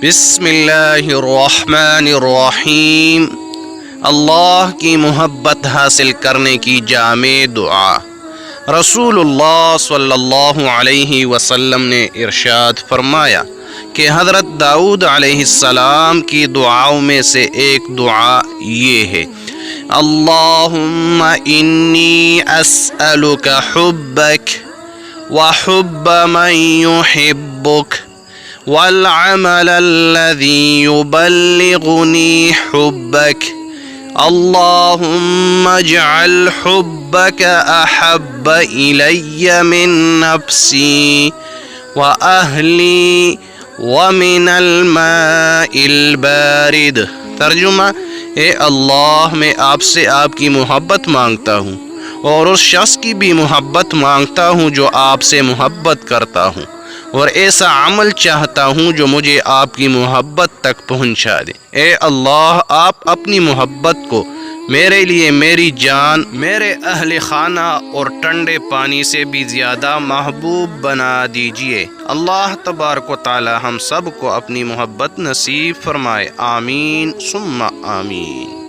بسم اللہ الرحمن الرحیم۔ اللہ کی محبت حاصل کرنے کی جامع دعا۔ رسول اللہ صلی اللہ علیہ وسلم نے ارشاد فرمایا کہ حضرت داؤد علیہ السلام کی دعاؤں میں سے ایک دعا یہ ہے: اللہم انی اسألک حبک وحب من یحبک والعمل الذي يبلغني حبك اللهم اجعل حبك أحب إلي من نفسي وأهلي ومن الماء البارد۔ ترجمہ: اے اللہ، میں آپ سے آپ کی محبت مانگتا ہوں اور اس شخص کی بھی محبت مانگتا ہوں جو آپ سے محبت کرتا ہوں، اور ایسا عمل چاہتا ہوں جو مجھے آپ کی محبت تک پہنچا دے۔ اے اللہ، آپ اپنی محبت کو میرے لیے میری جان، میرے اہل خانہ اور ٹھنڈے پانی سے بھی زیادہ محبوب بنا دیجئے۔ اللہ تبارک و تعالی ہم سب کو اپنی محبت نصیب فرمائے۔ آمین ثم آمین۔